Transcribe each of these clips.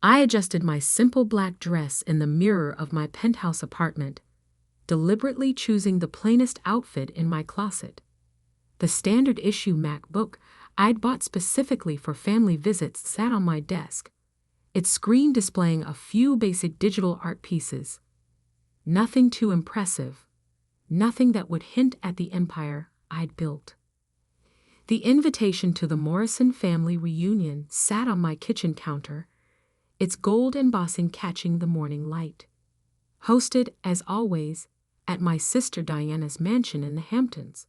I adjusted my simple black dress in the mirror of my penthouse apartment, deliberately choosing the plainest outfit in my closet. The standard issue MacBook I'd bought specifically for family visits sat on my desk, its screen displaying a few basic digital art pieces. Nothing too impressive, nothing that would hint at the empire I'd built. The invitation to the Morrison family reunion sat on my kitchen counter, its gold embossing catching the morning light. Hosted, as always, at my sister Diana's mansion in the Hamptons.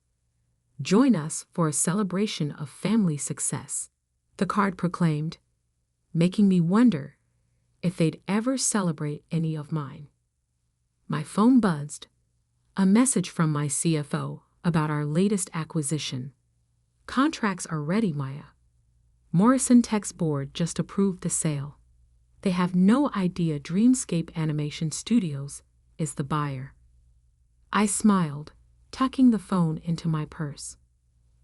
Join us for a celebration of family success, the card proclaimed, making me wonder if they'd ever celebrate any of mine. My phone buzzed, a message from my CFO about our latest acquisition. Contracts are ready, Maya. Morrison Tech's board just approved the sale. They have no idea Dreamscape Animation Studios is the buyer. I smiled, tucking the phone into my purse.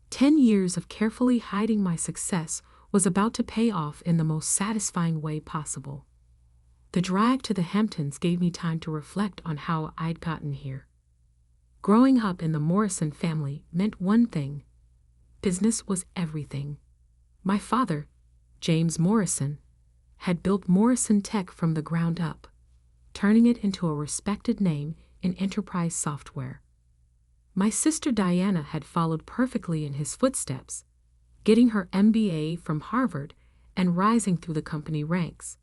10 years of carefully hiding my success was about to pay off in the most satisfying way possible. The drive to the Hamptons gave me time to reflect on how I'd gotten here. Growing up in the Morrison family meant one thing: business was everything. My father, James Morrison, had built Morrison Tech from the ground up, turning it into a respected name in enterprise software. My sister Diana had followed perfectly in his footsteps, getting her MBA from Harvard and rising through the company ranks.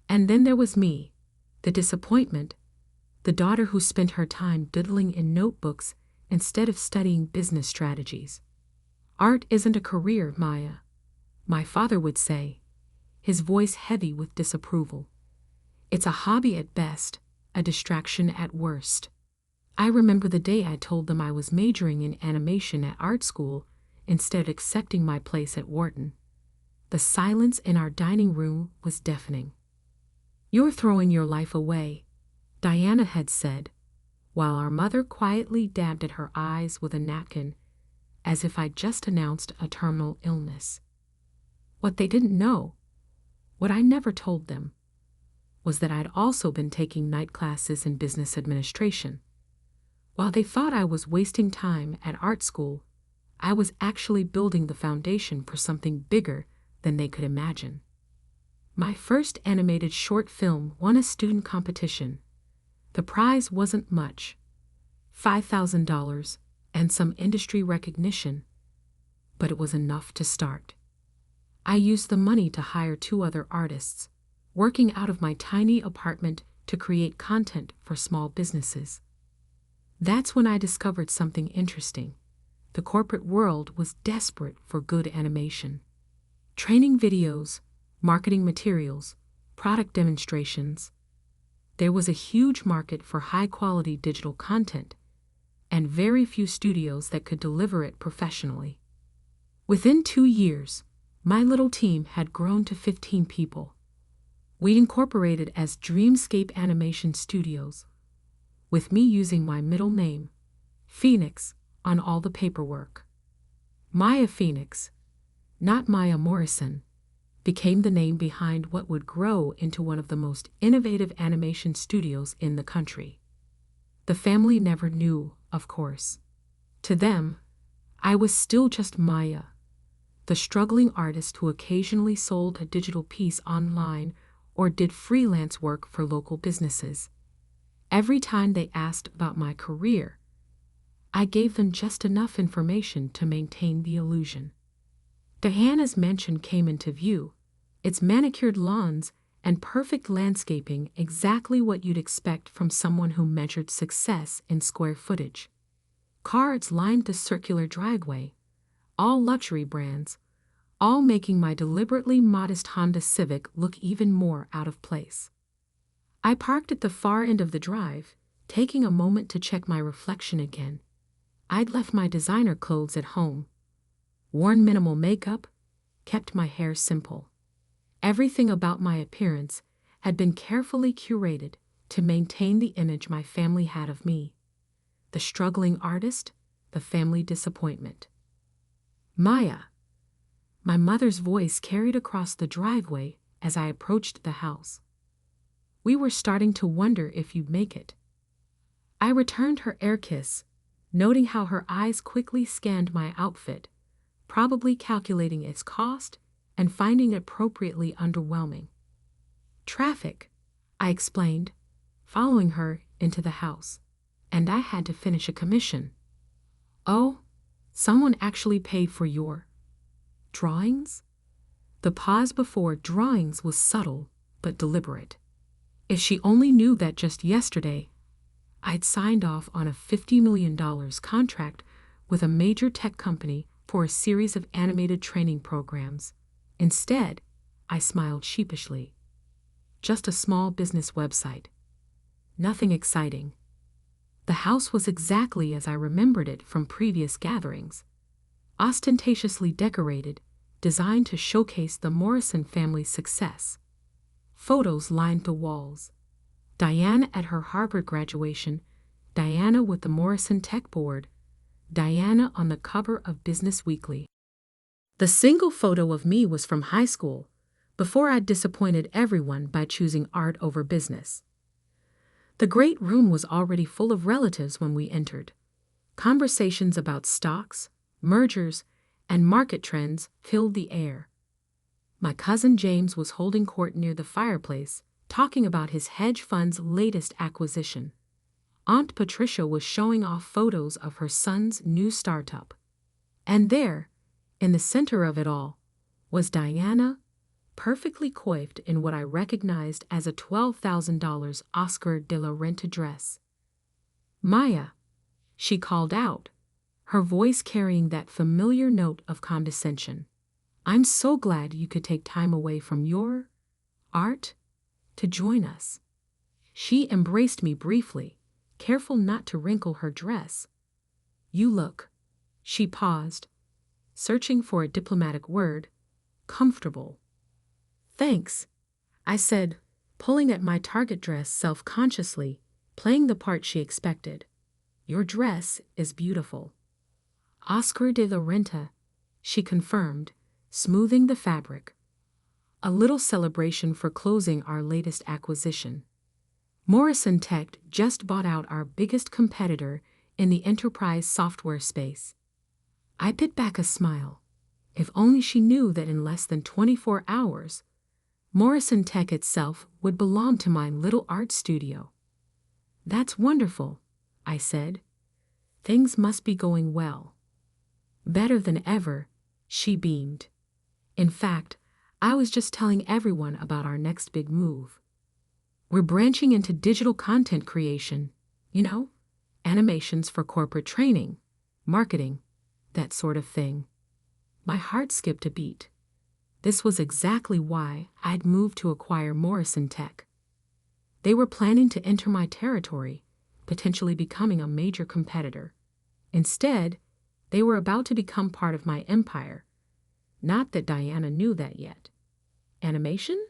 And then there was me, the disappointment, the daughter who spent her time doodling in notebooks instead of studying business strategies. Art isn't a career, Maya, my father would say, his voice heavy with disapproval. It's a hobby at best, a distraction at worst. I remember the day I told them I was majoring in animation at art school instead of accepting my place at Wharton. The silence in our dining room was deafening. "You're throwing your life away," Diana had said, while our mother quietly dabbed at her eyes with a napkin, as if I'd just announced a terminal illness. What they didn't know, what I never told them, was that I'd also been taking night classes in business administration. While they thought I was wasting time at art school, I was actually building the foundation for something bigger than they could imagine. My first animated short film won a student competition. The prize wasn't much, $5,000 and some industry recognition, but it was enough to start. I used the money to hire 2 other artists, working out of my tiny apartment to create content for small businesses. That's when I discovered something interesting. The corporate world was desperate for good animation. Training videos, marketing materials, product demonstrations. There was a huge market for high-quality digital content, and very few studios that could deliver it professionally. Within 2 years, my little team had grown to 15 people. We incorporated as Dreamscape Animation Studios, with me using my middle name, Phoenix, on all the paperwork. Maya Phoenix, not Maya Morrison, became the name behind what would grow into one of the most innovative animation studios in the country. The family never knew, of course. To them, I was still just Maya, the struggling artist who occasionally sold a digital piece online or did freelance work for local businesses. Every time they asked about my career, I gave them just enough information to maintain the illusion. Diana's mansion came into view, its manicured lawns and perfect landscaping exactly what you'd expect from someone who measured success in square footage. Cards lined the circular driveway, all luxury brands, all making my deliberately modest Honda Civic look even more out of place. I parked at the far end of the drive, taking a moment to check my reflection again. I'd left my designer clothes at home, worn minimal makeup, kept my hair simple. Everything about my appearance had been carefully curated to maintain the image my family had of me. The struggling artist, the family disappointment. "Maya," my mother's voice carried across the driveway as I approached the house. "We were starting to wonder if you'd make it." I returned her air kiss, noting how her eyes quickly scanned my outfit, probably calculating its cost and finding it appropriately underwhelming. "Traffic," I explained, following her into the house, "and I had to finish a commission." "Oh, someone actually paid for your drawings?" The pause before drawings was subtle but deliberate. If she only knew that just yesterday I'd signed off on a $50 million contract with a major tech company for a series of animated training programs. Instead, I smiled sheepishly. Just a small business website. Nothing exciting. The house was exactly as I remembered it from previous gatherings. Ostentatiously decorated, designed to showcase the Morrison family's success. Photos lined the walls. Diana at her Harvard graduation, Diana with the Morrison Tech Board, Diana on the cover of Business Weekly. The single photo of me was from high school, before I'd disappointed everyone by choosing art over business. The great room was already full of relatives when we entered. Conversations about stocks, mergers, and market trends filled the air. My cousin James was holding court near the fireplace, talking about his hedge fund's latest acquisition. Aunt Patricia was showing off photos of her son's new startup. And there, in the center of it all, was Diana, perfectly coiffed in what I recognized as a $12,000 Oscar de la Renta dress. "Maya," she called out, her voice carrying that familiar note of condescension. "I'm so glad you could take time away from your art to join us." She embraced me briefly, careful not to wrinkle her dress. "You look," she paused, searching for a diplomatic word, "comfortable." "Thanks," I said, pulling at my target dress self-consciously, playing the part she expected. "Your dress is beautiful." "Oscar de la Renta," she confirmed, smoothing the fabric. "A little celebration for closing our latest acquisition. Morrison Tech just bought out our biggest competitor in the enterprise software space." I bit back a smile. If only she knew that in less than 24 hours, Morrison Tech itself would belong to my little art studio. "That's wonderful," I said. "Things must be going well." "Better than ever," she beamed. "In fact, I was just telling everyone about our next big move. We're branching into digital content creation, animations for corporate training, marketing, that sort of thing." My heart skipped a beat. This was exactly why I'd moved to acquire Morrison Tech. They were planning to enter my territory, potentially becoming a major competitor. Instead, they were about to become part of my empire. Not that Diana knew that yet. "Animation?"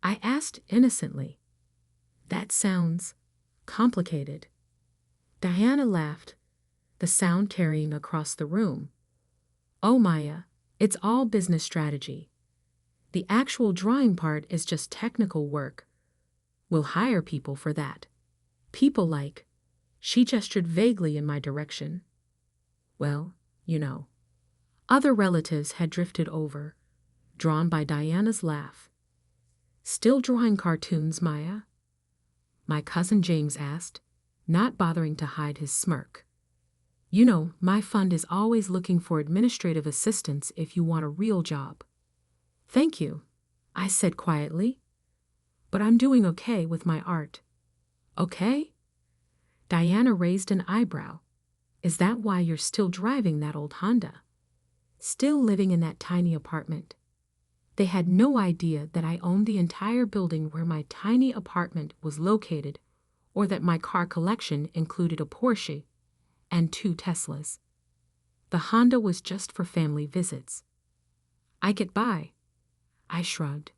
I asked innocently. "That sounds complicated." Diana laughed, the sound carrying across the room. "Oh, Maya, it's all business strategy. The actual drawing part is just technical work. We'll hire people for that. People like," she gestured vaguely in my direction. "Well, Other relatives had drifted over, drawn by Diana's laugh. "Still drawing cartoons, Maya?" my cousin James asked, not bothering to hide his smirk. My fund is always looking for administrative assistants if you want a real job." "Thank you," I said quietly. "But I'm doing okay with my art." "Okay?" Diana raised an eyebrow. "Is that why you're still driving that old Honda? Still living in that tiny apartment?" They had no idea that I owned the entire building where my tiny apartment was located, or that my car collection included a Porsche and 2 Teslas. The Honda was just for family visits. "I get by," I shrugged.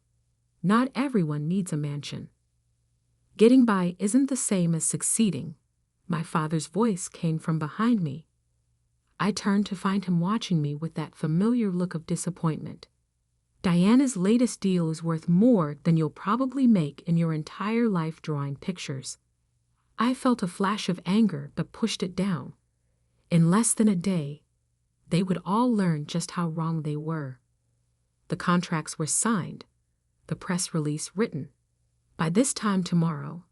"Not everyone needs a mansion." "Getting by isn't the same as succeeding." My father's voice came from behind me. I turned to find him watching me with that familiar look of disappointment. Diana's latest deal is worth more than you'll probably make in your entire life drawing pictures. I felt a flash of anger but pushed it down. In less than a day, they would all learn just how wrong they were. The contracts were signed, the press release written. By this time tomorrow,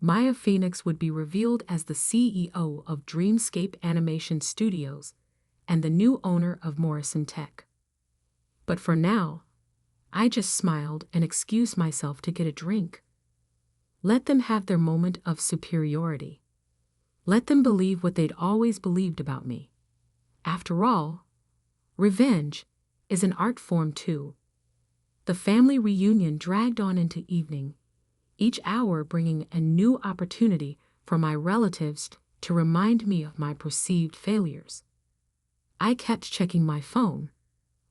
Maya Phoenix would be revealed as the CEO of Dreamscape Animation Studios and the new owner of Morrison Tech. But for now, I just smiled and excused myself to get a drink. Let them have their moment of superiority. Let them believe what they'd always believed about me. After all, revenge is an art form too. The family reunion dragged on into evening, each hour bringing a new opportunity for my relatives to remind me of my perceived failures. I kept checking my phone,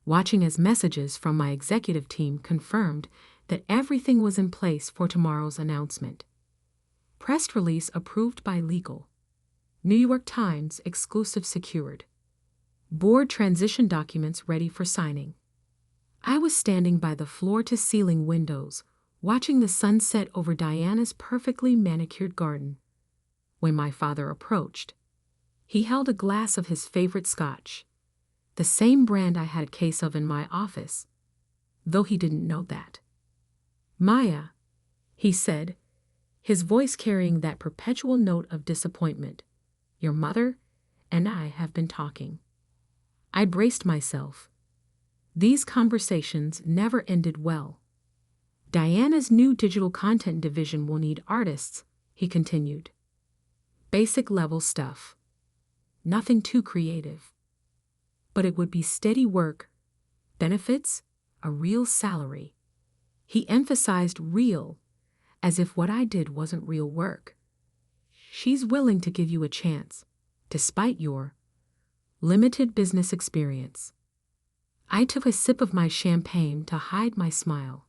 watching as messages from my executive team confirmed that everything was in place for tomorrow's announcement. Press release approved by legal. New York Times exclusive secured. Board transition documents ready for signing. I was standing by the floor-to-ceiling windows, watching the sunset over Diana's perfectly manicured garden. When my father approached, he held a glass of his favorite scotch, the same brand I had a case of in my office, though he didn't know that. "Maya," he said, his voice carrying that perpetual note of disappointment, "your mother and I have been talking." I braced myself. These conversations never ended well. "Diana's new digital content division will need artists," he continued. "Basic level stuff. Nothing too creative. But it would be steady work, benefits, a real salary." He emphasized real, as if what I did wasn't real work. "She's willing to give you a chance, despite your limited business experience." I took a sip of my champagne to hide my smile.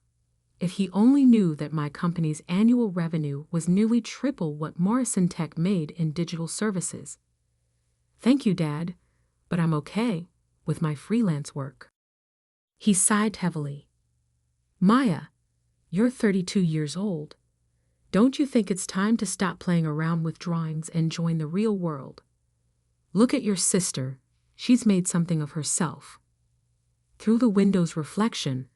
If he only knew that my company's annual revenue was nearly triple what Morrison Tech made in digital services. "Thank you, Dad, but I'm okay with my freelance work." He sighed heavily. "Maya, you're 32 years old. Don't you think it's time to stop playing around with drawings and join the real world? Look at your sister. She's made something of herself." Through the window's reflection,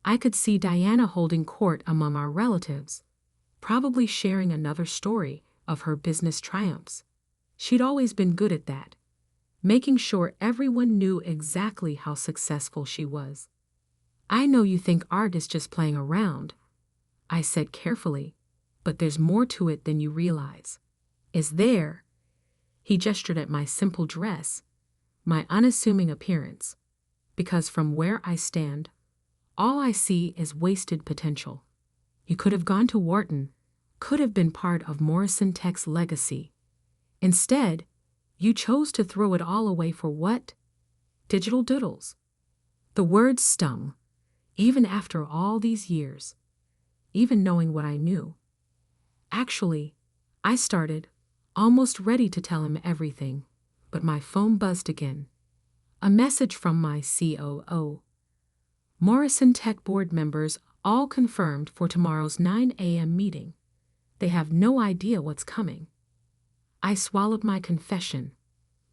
I could see Diana holding court among our relatives, probably sharing another story of her business triumphs. She'd always been good at that, making sure everyone knew exactly how successful she was. "I know you think art is just playing around," I said carefully, "but there's more to it than you realize." "Is there?" He gestured at my simple dress, my unassuming appearance, because from where I stand, all I see is wasted potential. You could have gone to Wharton, could have been part of Morrison Tech's legacy. Instead, you chose to throw it all away for what? Digital doodles. The words stung, even after all these years, even knowing what I knew. Actually, I started, almost ready to tell him everything, but my phone buzzed again. A message from my COO. "Morrison Tech board members all confirmed for tomorrow's 9 a.m. meeting. They have no idea what's coming." I swallowed my confession.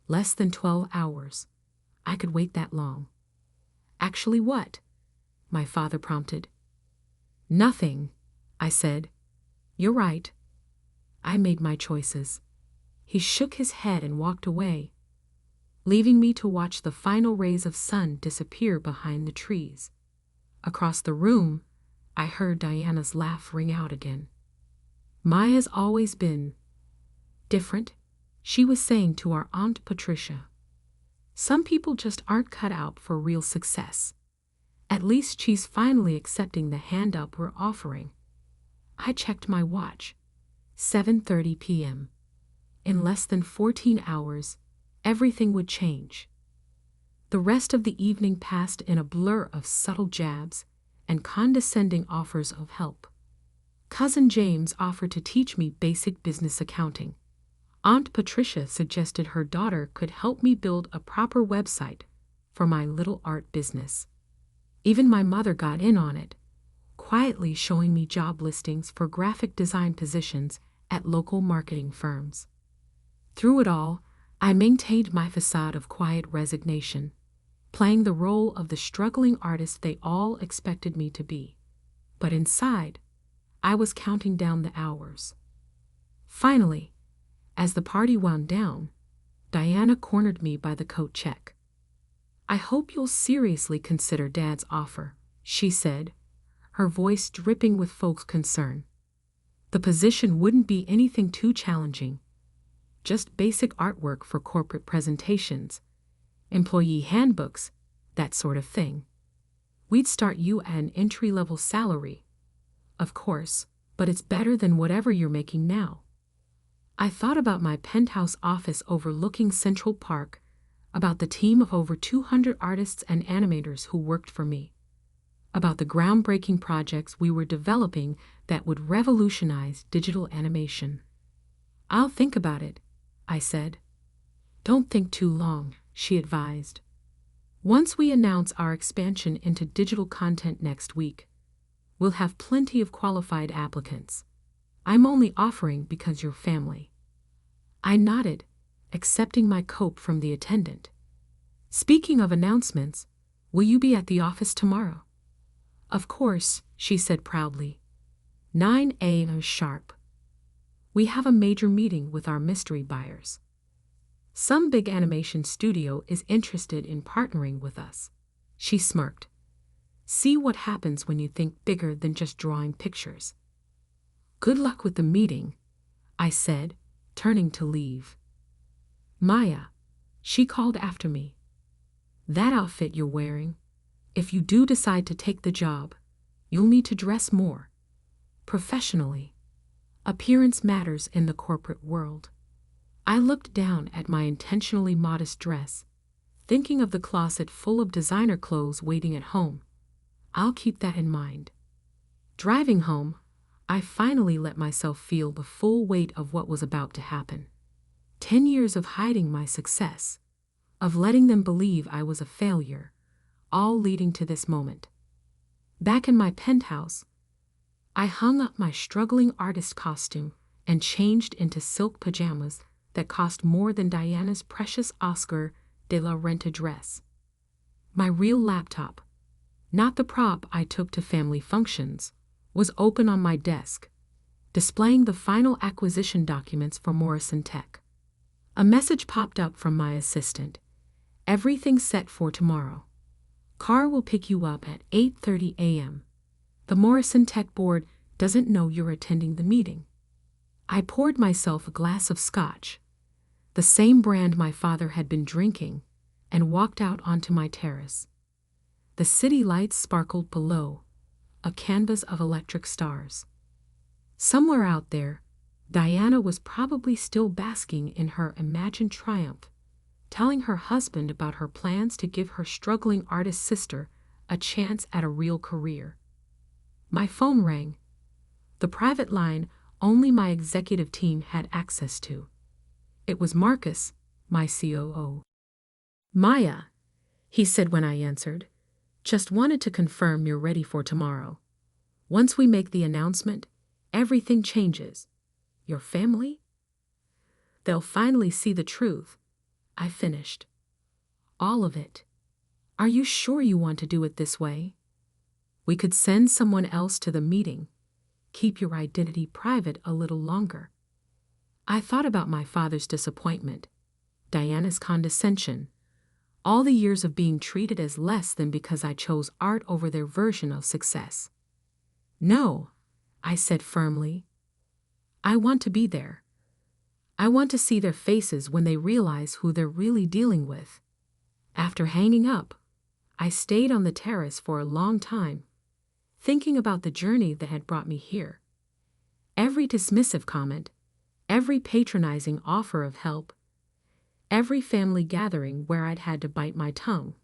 Less than 12 hours. I could wait that long. "Actually what?" my father prompted. "Nothing," I said. "You're right. I made my choices." He shook his head and walked away, leaving me to watch the final rays of sun disappear behind the trees. Across the room, I heard Diana's laugh ring out again. "Maya's always been different," she was saying to our Aunt Patricia. "Some people just aren't cut out for real success. At least she's finally accepting the hand up we're offering." I checked my watch. 7:30 p.m. In less than 14 hours, everything would change. The rest of the evening passed in a blur of subtle jabs and condescending offers of help. Cousin James offered to teach me basic business accounting. Aunt Patricia suggested her daughter could help me build a proper website for my little art business. Even my mother got in on it, quietly showing me job listings for graphic design positions at local marketing firms. Through it all, I maintained my facade of quiet resignation, playing the role of the struggling artist they all expected me to be. But inside, I was counting down the hours. Finally, as the party wound down, Diana cornered me by the coat check. "I hope you'll seriously consider Dad's offer," she said, her voice dripping with folks' concern. "The position wouldn't be anything too challenging. Just basic artwork for corporate presentations, employee handbooks, that sort of thing. We'd start you at an entry-level salary, of course, but it's better than whatever you're making now." I thought about my penthouse office overlooking Central Park, about the team of over 200 artists and animators who worked for me, about the groundbreaking projects we were developing that would revolutionize digital animation. "I'll think about it," I said. "Don't think too long," she advised. "Once we announce our expansion into digital content next week, we'll have plenty of qualified applicants. I'm only offering because you're family." I nodded, accepting my cope from the attendant. "Speaking of announcements, will you be at the office tomorrow?" "Of course," she said proudly. 9 a.m. sharp. We have a major meeting with our mystery buyers. Some big animation studio is interested in partnering with us." She smirked. "See what happens when you think bigger than just drawing pictures." "Good luck with the meeting," I said, turning to leave. "Maya," she called after me. "That outfit you're wearing, if you do decide to take the job, you'll need to dress more professionally. Appearance matters in the corporate world." I looked down at my intentionally modest dress, thinking of the closet full of designer clothes waiting at home. I'll keep that in mind. Driving home, I finally let myself feel the full weight of what was about to happen. 10 years of hiding my success, of letting them believe I was a failure, all leading to this moment. Back in my penthouse, I hung up my struggling artist costume and changed into silk pajamas that cost more than Diana's precious Oscar de la Renta dress. My real laptop, not the prop I took to family functions, was open on my desk, displaying the final acquisition documents for Morrison Tech. A message popped up from my assistant. "Everything set for tomorrow. Car will pick you up at 8:30 a.m. The Morrison Tech board doesn't know you're attending the meeting." I poured myself a glass of scotch, the same brand my father had been drinking, and walked out onto my terrace. The city lights sparkled below, a canvas of electric stars. Somewhere out there, Diana was probably still basking in her imagined triumph, telling her husband about her plans to give her struggling artist sister a chance at a real career. My phone rang, the private line only my executive team had access to. It was Marcus, my COO. "Maya," he said when I answered, "just wanted to confirm you're ready for tomorrow. Once we make the announcement, everything changes. Your family? They'll finally see the truth," I finished. "All of it. Are you sure you want to do it this way? We could send someone else to the meeting. Keep your identity private a little longer." I thought about my father's disappointment, Diana's condescension, all the years of being treated as less than because I chose art over their version of success. "No," I said firmly. "I want to be there. I want to see their faces when they realize who they're really dealing with." After hanging up, I stayed on the terrace for a long time, thinking about the journey that had brought me here. Every dismissive comment, every patronizing offer of help, every family gathering where I'd had to bite my tongue,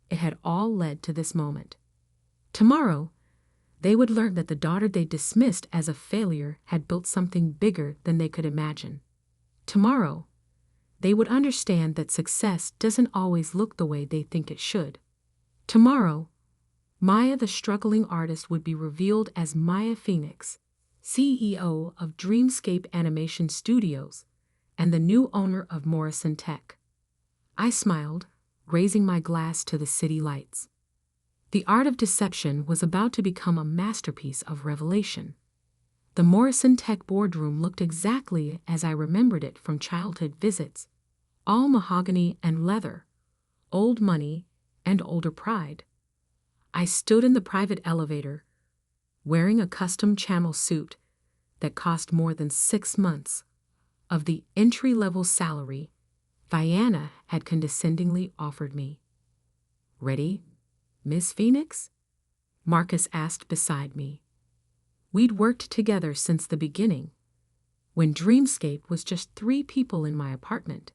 it had all led to this moment. Tomorrow, they would learn that the daughter they dismissed as a failure had built something bigger than they could imagine. Tomorrow, they would understand that success doesn't always look the way they think it should. Tomorrow, Maya, the struggling artist, would be revealed as Maya Phoenix, CEO of Dreamscape Animation Studios and the new owner of Morrison Tech. I smiled, raising my glass to the city lights. The art of deception was about to become a masterpiece of revelation. The Morrison Tech boardroom looked exactly as I remembered it from childhood visits, all mahogany and leather, old money and older pride. I stood in the private elevator, wearing a custom channel suit that cost more than 6 months of the entry-level salary Diana had condescendingly offered me. "Ready, Miss Phoenix?" Marcus asked beside me. We'd worked together since the beginning. When Dreamscape was just 3 people in my apartment,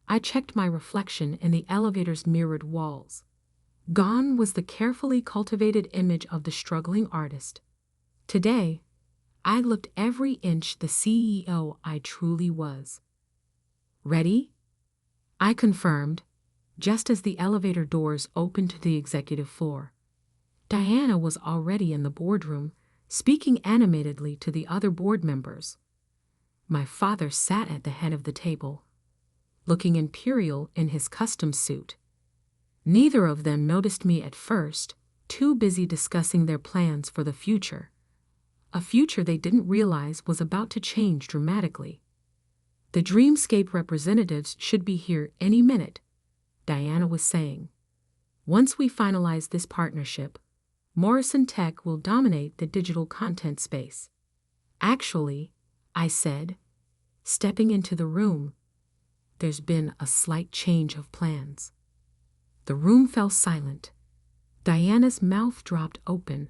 I checked my reflection in the elevator's mirrored walls. Gone was the carefully cultivated image of the struggling artist. Today, I looked every inch the CEO I truly was. "Ready?" I confirmed, just as the elevator doors opened to the executive floor. Diana was already in the boardroom, speaking animatedly to the other board members. My father sat at the head of the table, looking imperial in his custom suit. Neither of them noticed me at first, too busy discussing their plans for the future. A future they didn't realize was about to change dramatically. "The Dreamscape representatives should be here any minute," Diana was saying. "Once we finalize this partnership, Morrison Tech will dominate the digital content space." "Actually," I said, stepping into the room, "there's been a slight change of plans." The room fell silent. Diana's mouth dropped open,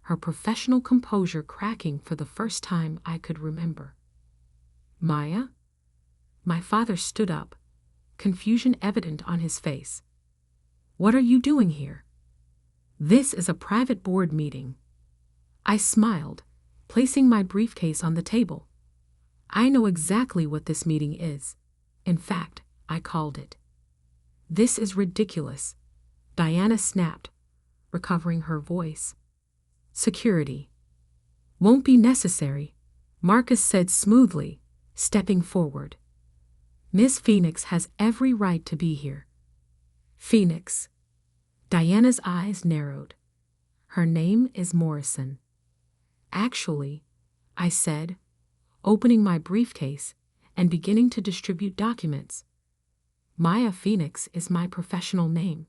her professional composure cracking for the first time I could remember. "Maya?" My father stood up, confusion evident on his face. "What are you doing here?" "This is a private board meeting." I smiled, placing my briefcase on the table. "I know exactly what this meeting is. In fact, I called it." "This is ridiculous," Diana snapped, recovering her voice. "Security won't be necessary," Marcus said smoothly, stepping forward. "Miss Phoenix has every right to be here." "Phoenix?" Diana's eyes narrowed. "Her name is Morrison." "Actually," I said, opening my briefcase and beginning to distribute documents, "Maya Phoenix is my professional name.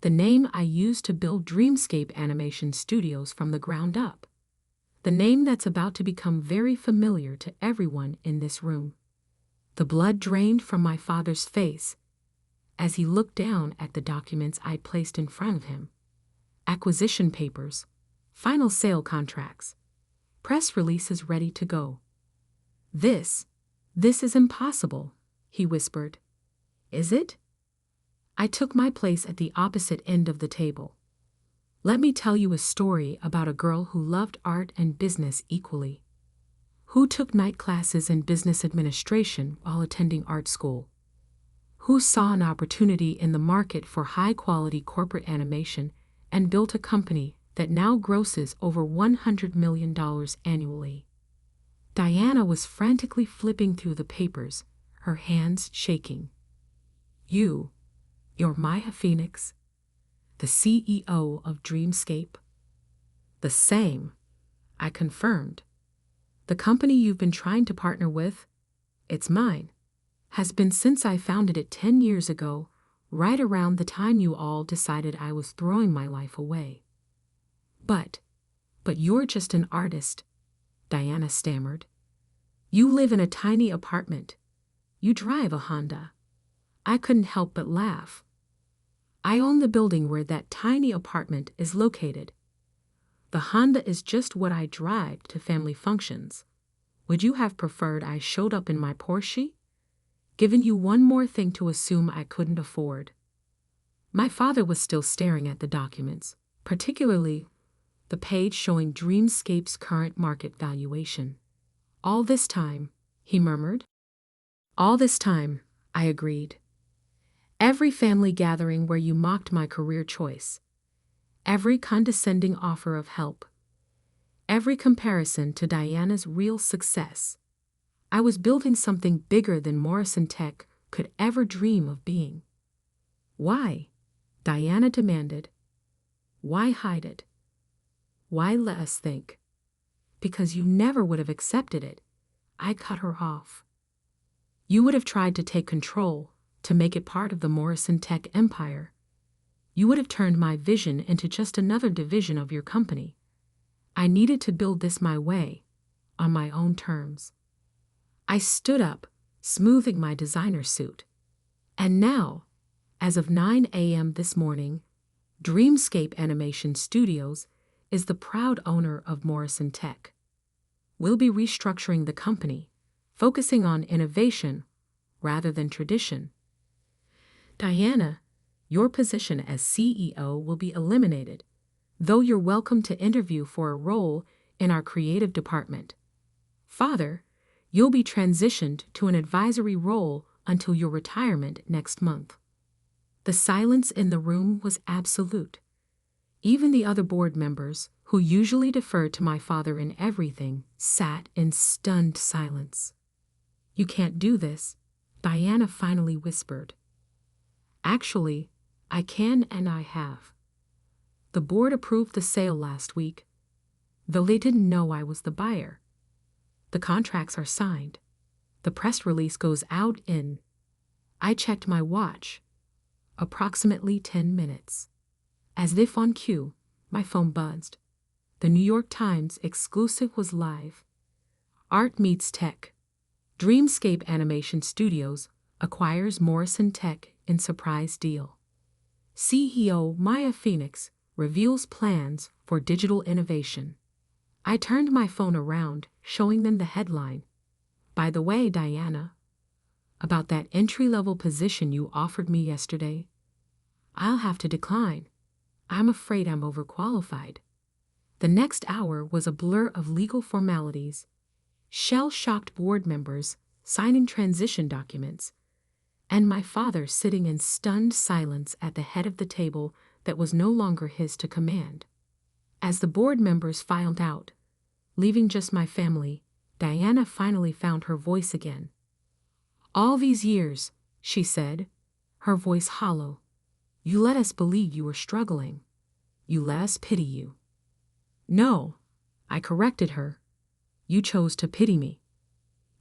The name I used to build Dreamscape Animation Studios from the ground up. The name that's about to become very familiar to everyone in this room." The blood drained from my father's face as he looked down at the documents I placed in front of him. Acquisition papers, final sale contracts, press releases ready to go. This is impossible," he whispered. "Is it?" I took my place at the opposite end of the table. "Let me tell you a story about a girl who loved art and business equally. Who took night classes in business administration while attending art school. Who saw an opportunity in the market for high-quality corporate animation and built a company that now grosses over $100 million annually." Diana was frantically flipping through the papers, her hands shaking. You're Maya Phoenix, the CEO of Dreamscape?" "The same," I confirmed. "The company you've been trying to partner with, it's mine, has been since I founded it 10 years ago, right around the time you all decided I was throwing my life away." But you're just an artist," Diana stammered. "You live in a tiny apartment. You drive a Honda." I couldn't help but laugh. "I own the building where that tiny apartment is located. The Honda is just what I drive to family functions. Would you have preferred I showed up in my Porsche? Given you one more thing to assume I couldn't afford." My father was still staring at the documents, particularly the page showing Dreamscape's current market valuation. "All this time," he murmured. "All this time," I agreed. "Every family gathering where you mocked my career choice. Every condescending offer of help, every comparison to Diana's real success. I was building something bigger than Morrison Tech could ever dream of being. Why? Diana demanded. Why hide it? Why let us think? Because you never would have accepted it. I cut her off. You would have tried to take control, to make it part of the Morrison Tech empire. You would have turned my vision into just another division of your company. I needed to build this my way, on my own terms. I stood up, smoothing my designer suit. And now, as of 9 a.m. this morning, Dreamscape Animation Studios is the proud owner of Morrison Tech. We'll be restructuring the company, focusing on innovation rather than tradition. Diana, your position as CEO will be eliminated, though you're welcome to interview for a role in our creative department. Father, you'll be transitioned to an advisory role until your retirement next month. The silence in the room was absolute. Even the other board members, who usually deferred to my father in everything, sat in stunned silence. You can't do this, Diana finally whispered. Actually, I can and I have. The board approved the sale last week, though they didn't know I was the buyer. The contracts are signed. The press release goes out in, I checked my watch, approximately 10 minutes. As if on cue, my phone buzzed. The New York Times exclusive was live. Art meets tech. Dreamscape Animation Studios acquires Morrison Tech in surprise deal. CEO Maya Phoenix reveals plans for digital innovation. I turned my phone around, showing them the headline. By the way, Diana, about that entry-level position you offered me yesterday, I'll have to decline. I'm afraid I'm overqualified. The next hour was a blur of legal formalities, shell-shocked board members signing transition documents, and my father sitting in stunned silence at the head of the table that was no longer his to command. As the board members filed out, leaving just my family, Diana finally found her voice again. All these years, she said, her voice hollow, you let us believe you were struggling. You let us pity you. No, I corrected her. You chose to pity me.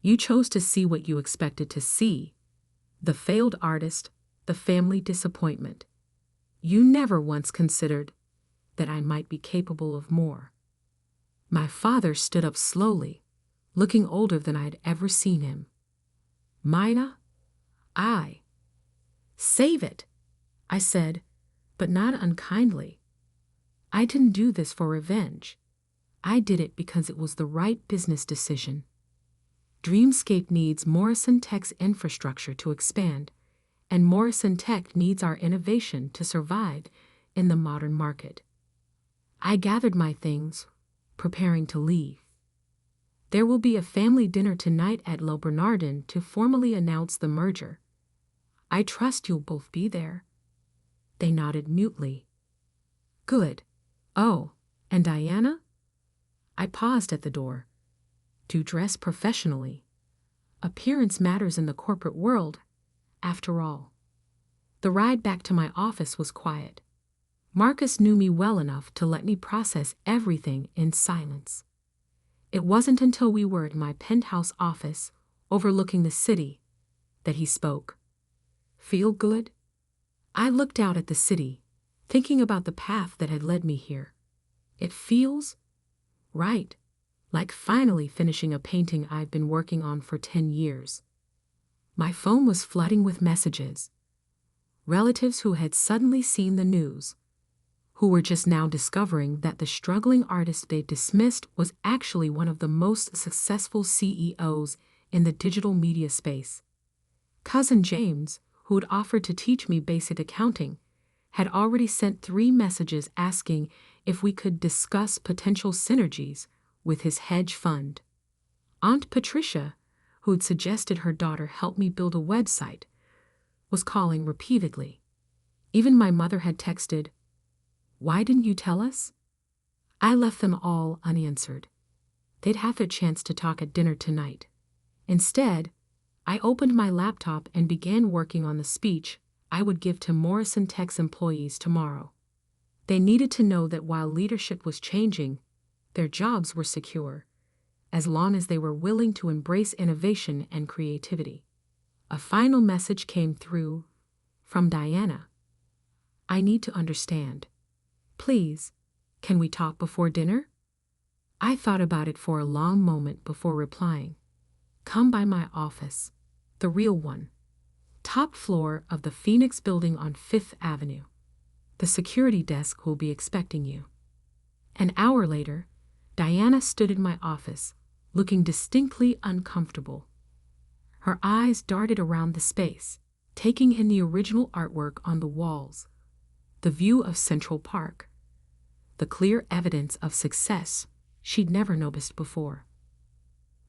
You chose to see what you expected to see. The failed artist, the family disappointment. You never once considered that I might be capable of more. My father stood up slowly, looking older than I had ever seen him. Maya, save it, I said, but not unkindly. I didn't do this for revenge. I did it because it was the right business decision. Dreamscape needs Morrison Tech's infrastructure to expand, and Morrison Tech needs our innovation to survive in the modern market. I gathered my things, preparing to leave. There will be a family dinner tonight at Le Bernardin to formally announce the merger. I trust you'll both be there. They nodded mutely. Good. Oh, and Diana? I paused at the door. To dress professionally. Appearance matters in the corporate world, after all. The ride back to my office was quiet. Marcus knew me well enough to let me process everything in silence. It wasn't until we were in my penthouse office, overlooking the city, that he spoke. Feel good? I looked out at the city, thinking about the path that had led me here. It feels right, like finally finishing a painting I've been working on for 10 years. My phone was flooding with messages. Relatives who had suddenly seen the news, who were just now discovering that the struggling artist they dismissed was actually one of the most successful CEOs in the digital media space. Cousin James, who had offered to teach me basic accounting, had already sent 3 messages asking if we could discuss potential synergies with his hedge fund. Aunt Patricia, who had suggested her daughter help me build a website, was calling repeatedly. Even my mother had texted, Why didn't you tell us? I left them all unanswered. They'd have their chance to talk at dinner tonight. Instead, I opened my laptop and began working on the speech I would give to Morrison Tech's employees tomorrow. They needed to know that while leadership was changing, their jobs were secure, as long as they were willing to embrace innovation and creativity. A final message came through from Diana. I need to understand. Please, can we talk before dinner? I thought about it for a long moment before replying. Come by my office, the real one. Top floor of the Phoenix building on 5th Avenue. The security desk will be expecting you. An hour later, Diana stood in my office, looking distinctly uncomfortable. Her eyes darted around the space, taking in the original artwork on the walls, the view of Central Park, the clear evidence of success she'd never noticed before.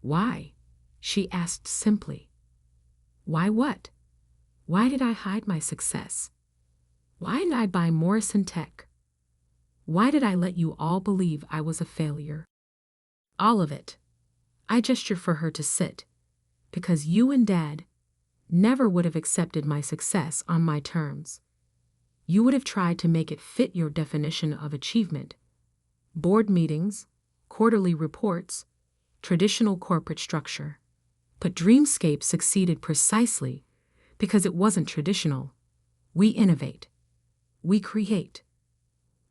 Why? She asked simply. Why what? Why did I hide my success? Why did I buy Morrison Tech? Why did I let you all believe I was a failure? All of it. I gestured for her to sit, because you and Dad never would have accepted my success on my terms. You would have tried to make it fit your definition of achievement. Board meetings, quarterly reports, traditional corporate structure. But Dreamscape succeeded precisely because it wasn't traditional. We innovate. We create.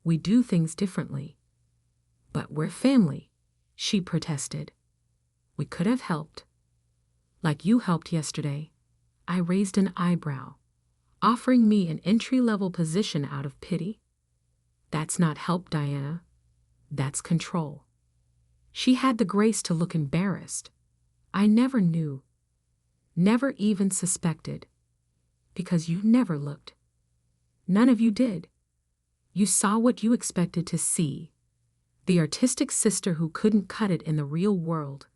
We do things differently. But we're family, she protested. We could have helped. Like you helped yesterday. I raised an eyebrow, offering me an entry-level position out of pity. That's not help, Diana. That's control. She had the grace to look embarrassed. I never knew, never even suspected, because you never looked. None of you did. You saw what you expected to see, the artistic sister who couldn't cut it in the real world.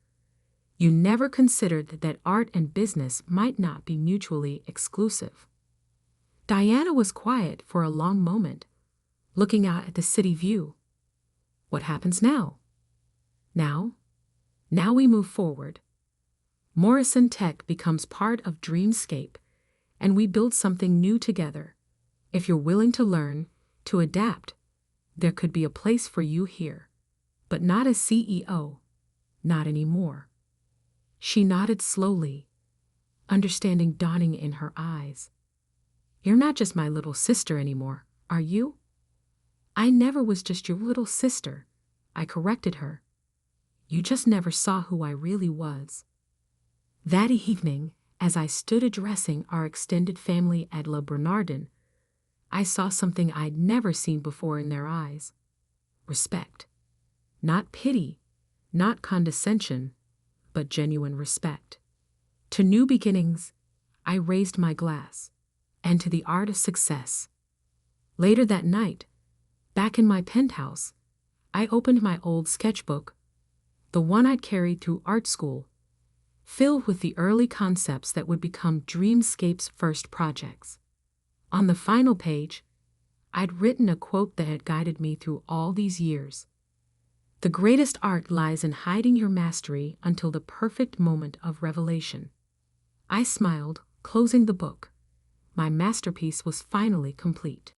You never considered that art and business might not be mutually exclusive. Diana was quiet for a long moment, looking out at the city view. What happens now? Now we move forward. Morrison Tech becomes part of Dreamscape, and we build something new together. If you're willing to learn, to adapt, there could be a place for you here. But not as CEO. Not anymore. She nodded slowly, understanding dawning in her eyes. You're not just my little sister anymore, are you? I never was just your little sister, I corrected her. You just never saw who I really was. That evening, as I stood addressing our extended family at Le Bernardin, I saw something I'd never seen before in their eyes. Respect. Not pity, not condescension, but genuine respect. To new beginnings, I raised my glass, and to the art of success. Later that night, back in my penthouse, I opened my old sketchbook, the one I'd carried through art school, filled with the early concepts that would become Dreamscape's first projects. On the final page, I'd written a quote that had guided me through all these years. The greatest art lies in hiding your mastery until the perfect moment of revelation. I smiled, closing the book. My masterpiece was finally complete.